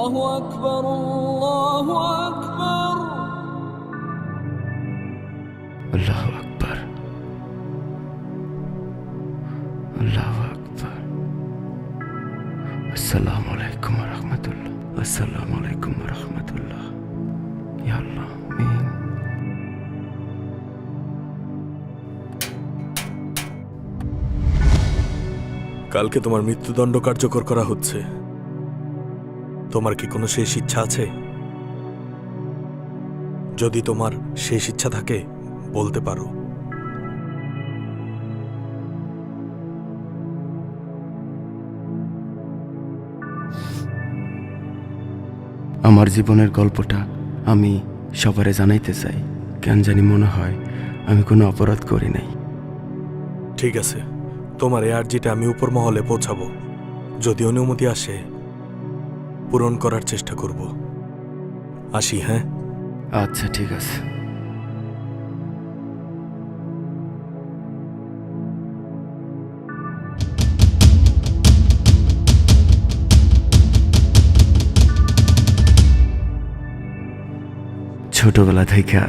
أكبر الله أكبر الله أكبر الله أكبر السلام عليكم ورحمة الله السلام عليكم ورحمة الله يا الله آمين কালকে তোমার মৃত্যুদণ্ড কার্যকর করা হচ্ছে। তোমার কি কোনো শেষ ইচ্ছা আছে? যদি তোমার শেষ ইচ্ছা থাকে বলতে পারো। আমার জীবনের গল্পটা আমি সবারে জানাইতে চাই। কেন জানি মনে হয় আমি কোনো অপরাধ করি নাই। ঠিক আছে, তোমার এই আর্জিটা আমি উপর মহলে পৌঁছাবো। যদি অনুমতি আসে পূরণ করার চেষ্টা করব। আসি, হ্যাঁ? আচ্ছা ঠিক আছে। ছোটবেলা থেকে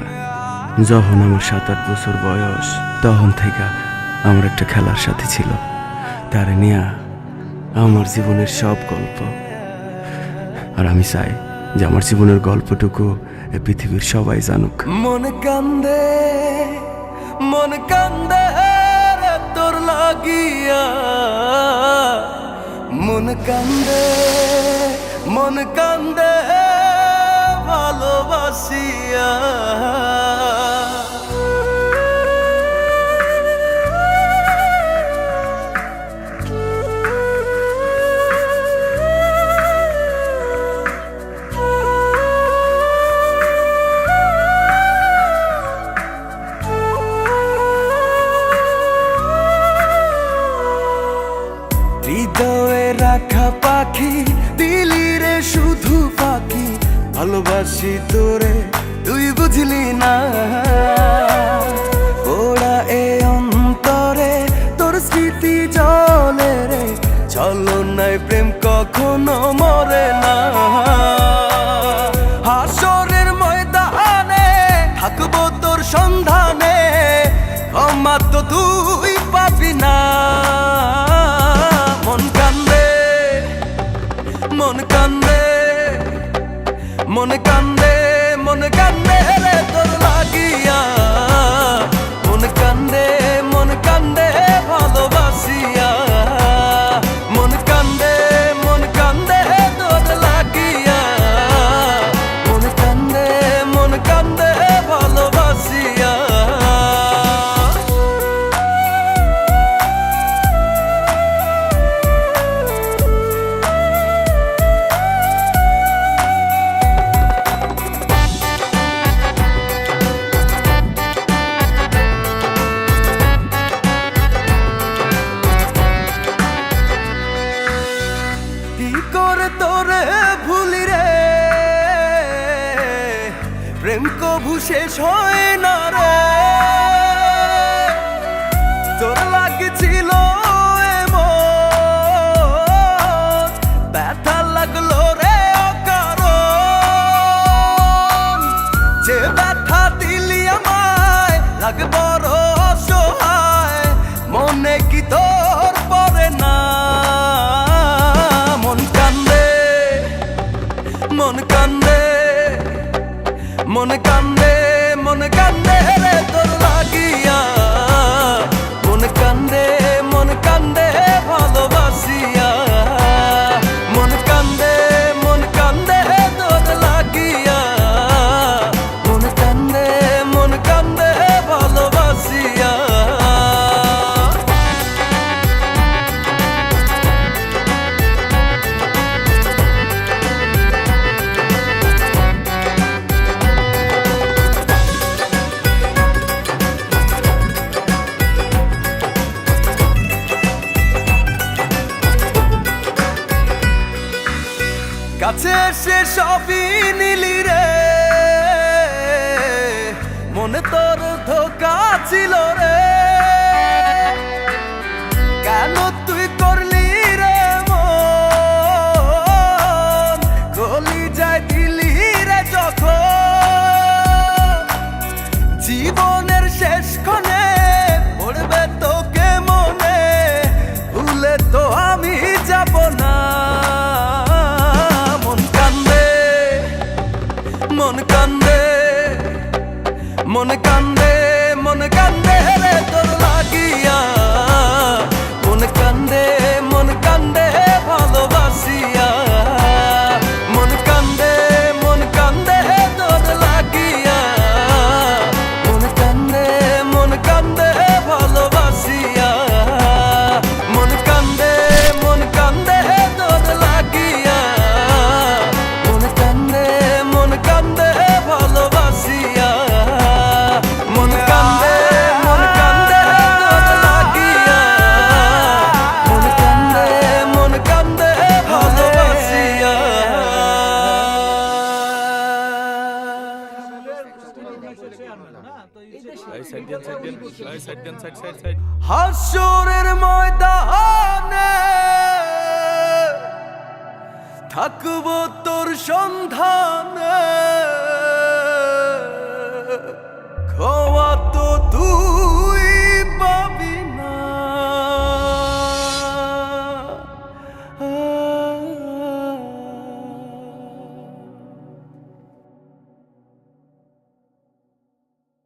যখন আমার 7-8 বছর বয়স, তখন থেকে আমার একটা খেলার সাথী ছিল। তারে নিয়ে আমার জীবনের সব গল্প। আর আমি চাই যে আমার জীবনের গল্পটুকু এই পৃথিবীর সবাই জানুক। মন কান্দে রে তোর লাগিয়া, মন কান্দে ভালোবাসিয়া। হৃদয়ে রাখা পাখি, দিলি রে শুধু পাখি। ভালোবাসি তোরে তুই বুঝলি না, ওরা এ অন্তরে তোর স্মৃতি জলে রে। চলো নাই প্রেম কখনো মরে না। হাসরের ময়দানে থাকবো তোর সন্ধানে, ক্ষমা তো তুই পাবি না। মন কান্দে রে তোর লাগিয়া। মন কান্দে ভালোবাসিয়া। মন কান্দে তোর লাগিয়া। মন কান্দে ভালোবাসিয়া। তোরে ভুলি রে, প্রেম কভু শেষ হয় না রে। তোর লাগছিল এমন, ব্যথা লাগলো রে অকারণ। যে ব্যথা দিলি আমায় লাগে বড় অসহায়, মনে কি তোর পড়ে না? মন কান্দে রে তোর লাগিয়া। মন কান্দে ভালোবাসিয়া। মন কান্দে তোর লাগিয়া। মন কান্দে ভালোবাসিয়া। কাছে এসে সবই নিলি রে, মনে তোর ধোকা ছিল রে। কেন তুই করলি রে মন, গলি জীবনের শেষ ক্ষণে পড়বে তোকে মনে, ভুলে তো আমি যাব না। মন কান্দে, মন কান্দে, মন কান্দে, মন কান্দে রে তোর লাগিয়া। মন কান্দে, মন কান্দে ভালোবাসিয়া। মন কান্দে, মন কান্দে তোর লাগিয়া। মন কান্দে, মন কান্দে ভালোবাসিয়া। মন কান্দে, মন কান্দে তোর লাগিয়া। মন কান্দে, মন কান্দে ভালোবাসিয়া। মন কান্দে, মন কান্দে তোর লাগিয়া। মন কান্দে, মন কান্দে ভালোবাসিয়া। হাসরের ময়দানে থাকবো তোর সন্ধানে।